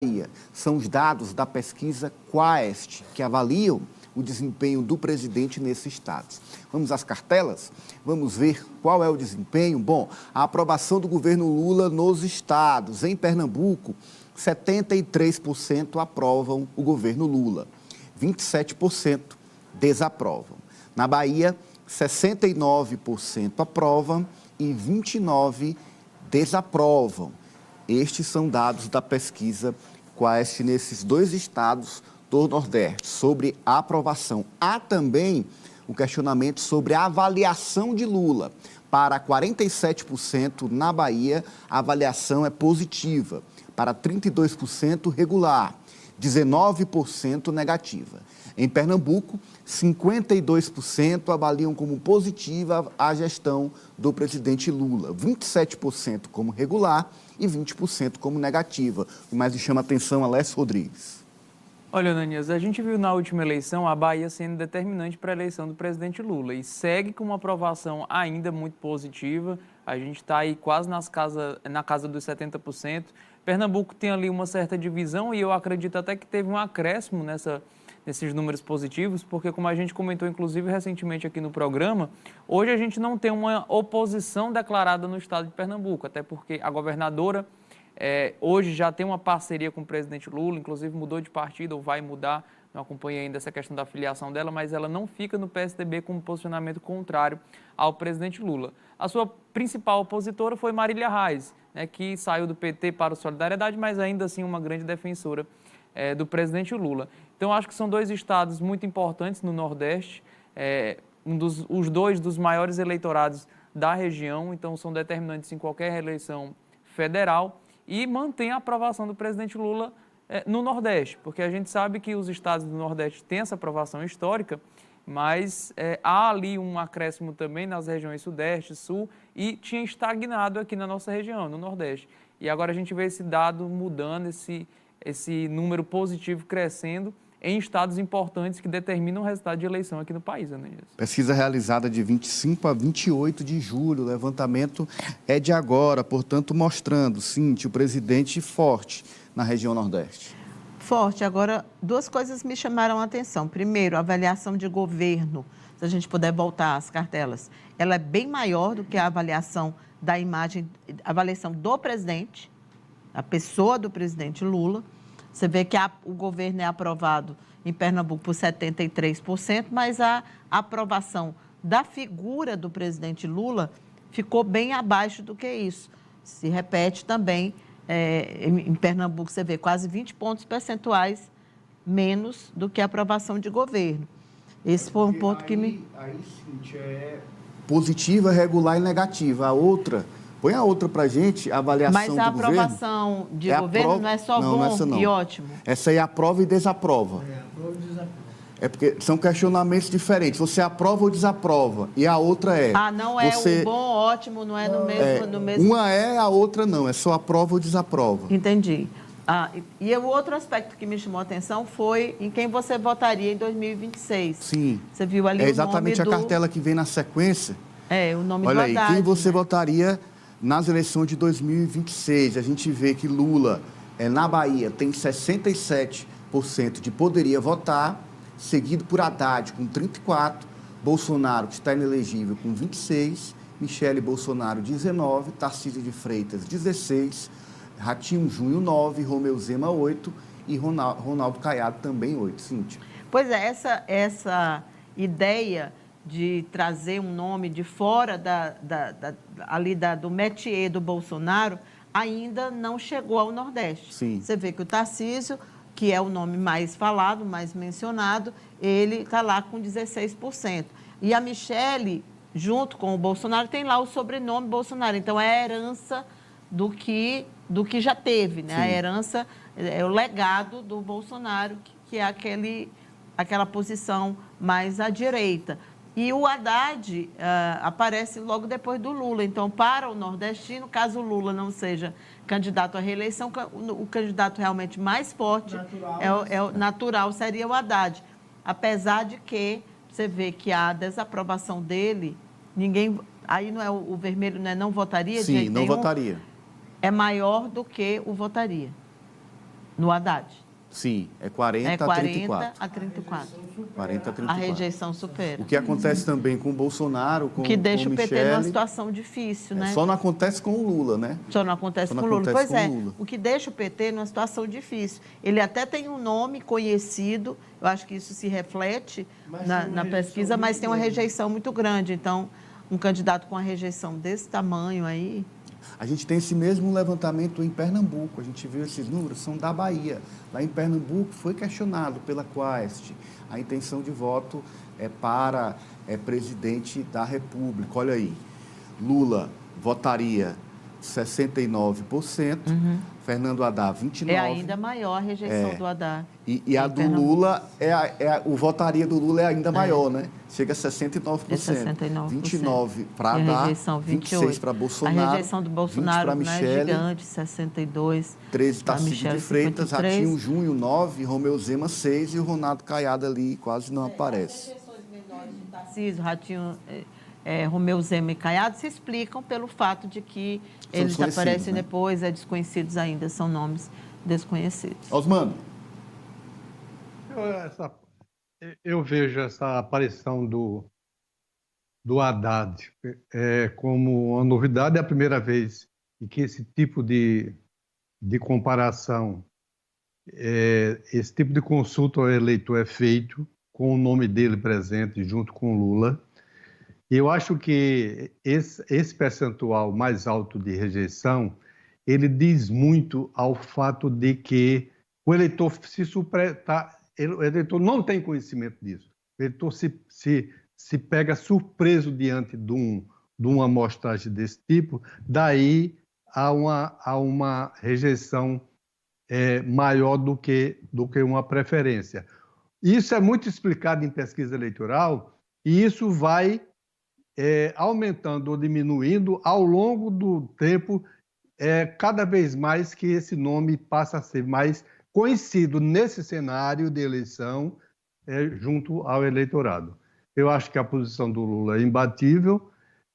Bahia. São os dados da pesquisa Quaest, que avaliam o desempenho do presidente nesses estados. Vamos às cartelas? Vamos ver qual é o desempenho? Bom, a aprovação do governo Lula nos estados. Em Pernambuco, 73% aprovam o governo Lula, 27% desaprovam. Na Bahia, 69% aprovam e 29% desaprovam. Estes são dados da pesquisa Quaest nesses dois estados do Nordeste, sobre a aprovação. Há também o questionamento sobre a avaliação de Lula. Para 47% na Bahia, a avaliação é positiva. Para 32%, regular. 19% negativa. Em Pernambuco, 52% avaliam como positiva a gestão do presidente Lula, 27% como regular e 20% como negativa. O mais me chama a atenção, Alessio Rodrigues. Olha, Ananias, a gente viu na última eleição a Bahia sendo determinante para a eleição do presidente Lula e segue com uma aprovação ainda muito positiva. A gente está aí quase na casa dos 70%. Pernambuco tem ali uma certa divisão e eu acredito até que teve um acréscimo nesses números positivos, porque como a gente comentou inclusive recentemente aqui no programa, hoje a gente não tem uma oposição declarada no estado de Pernambuco, até porque a governadora hoje já tem uma parceria com o presidente Lula, inclusive mudou de partido ou vai mudar, não acompanhei ainda essa questão da filiação dela, mas ela não fica no PSDB com um posicionamento contrário ao presidente Lula. A sua principal opositora foi Marília Reis, que saiu do PT para o Solidariedade, mas ainda assim uma grande defensora do presidente Lula. Então, acho que são dois estados muito importantes no Nordeste, os dois dos maiores eleitorados da região, então são determinantes em qualquer eleição federal e mantém a aprovação do presidente Lula no Nordeste, porque a gente sabe que os estados do Nordeste têm essa aprovação histórica, mas há ali um acréscimo também nas regiões Sudeste, Sul e tinha estagnado aqui na nossa região, no Nordeste. E agora a gente vê esse dado mudando, esse número positivo crescendo em estados importantes que determinam o resultado de eleição aqui no país, Ananias. Pesquisa realizada de 25 a 28 de julho, o levantamento é de agora, portanto, mostrando, Cíntia, o presidente forte na região Nordeste. Forte. Agora, duas coisas me chamaram a atenção. Primeiro, a avaliação de governo, se a gente puder voltar às cartelas, ela é bem maior do que a avaliação da imagem, a avaliação do presidente, a pessoa do presidente Lula. Você vê que o governo é aprovado em Pernambuco por 73%, mas a aprovação da figura do presidente Lula ficou bem abaixo do que isso. Se repete também, em Pernambuco, você vê quase 20 pontos percentuais menos do que a aprovação de governo. Esse foi um ponto que me... Aí, Cíntia, é positiva, regular e negativa. A outra... Põe a outra para a gente, a avaliação do governo. Mas a aprovação de governo não é só bom e ótimo? Essa aí aprova e desaprova. Aprova e desaprova. É porque são questionamentos diferentes. Você aprova ou desaprova. E a outra é... não é o bom, ótimo, não é no mesmo... Uma é, a outra não. É só aprova ou desaprova. Entendi. E o outro aspecto que me chamou a atenção foi em quem você votaria em 2026. Sim. Você viu ali o nome exatamente a cartela que vem na sequência. O nome do Haddad. Olha aí, quem você votaria nas eleições de 2026? A gente vê que Lula, na Bahia, tem 67% de poderia votar, seguido por Haddad, com 34%, Bolsonaro, que está inelegível, com 26%, Michele Bolsonaro, 19%, Tarcísio de Freitas, 16%, Ratinho Júnior, 9%, Romeu Zema, 8% e Ronaldo Caiado, também 8%. Cíntia. Pois é, essa ideia de trazer um nome de fora do métier do Bolsonaro, ainda não chegou ao Nordeste. Sim. Você vê que o Tarcísio, que é o nome mais falado, mais mencionado, ele está lá com 16%. E a Michele, junto com o Bolsonaro, tem lá o sobrenome Bolsonaro. Então, é a herança do que já teve, né? Sim. A herança é o legado do Bolsonaro, que é aquela posição mais à direita. E o Haddad aparece logo depois do Lula. Então, para o nordestino, caso o Lula não seja candidato à reeleição, o candidato realmente mais forte, natural seria o Haddad. Apesar de que você vê que a desaprovação dele, aí não é o vermelho, não votaria? Sim, não votaria. É maior do que o votaria. No Haddad. Sim, é 40 É a 40 34. a 34. 40 a A 34. rejeição supera. O que acontece também com o Bolsonaro, com O que deixa com o PT Michele, numa situação difícil, né? só não acontece com o Lula, né? Só não acontece Só não com o Lula. acontece Pois com é, o Lula. o que deixa o PT numa situação difícil. Ele até tem um nome conhecido, eu acho que isso se reflete na pesquisa, mas tem uma rejeição muito grande. Então, um candidato com uma rejeição desse tamanho aí... A gente tem esse mesmo levantamento em Pernambuco, a gente viu esses números, são da Bahia. Lá em Pernambuco foi questionado pela Quaest a intenção de voto para presidente da República. Olha aí, Lula votaria 69%, Fernando Haddad 29%. É ainda maior a rejeição do Haddad. E a do Lula, o votaria do Lula é ainda maior, né? Chega a 69%. É 69%. 29% para Haddad, 26% para Bolsonaro, A rejeição do Bolsonaro, 20% para né, Michele, gigante, 62%. 13% Tarcísio de Freitas, 53. Ratinho Júnior 9%, Romeu Zema 6% e o Ronaldo Caiado ali quase não aparece. As rejeições menores de Tarcísio, Ratinho, Romeu Zema e Caiado se explicam pelo fato de que eles aparecem, né, depois, desconhecidos ainda, são nomes desconhecidos. Osmano. Eu vejo essa aparição do Haddad como uma novidade. É a primeira vez em que esse tipo de comparação, esse tipo de consulta ao eleitor é feito com o nome dele presente junto com Lula. E eu acho que esse percentual mais alto de rejeição, ele diz muito ao fato de que o eleitor o eleitor não tem conhecimento disso. O eleitor se pega surpreso diante de uma amostragem desse tipo, daí há uma rejeição maior do que uma preferência. Isso é muito explicado em pesquisa eleitoral e isso vai aumentando ou diminuindo ao longo do tempo, cada vez mais que esse nome passa a ser mais conhecido nesse cenário de eleição junto ao eleitorado. Eu acho que a posição do Lula é imbatível,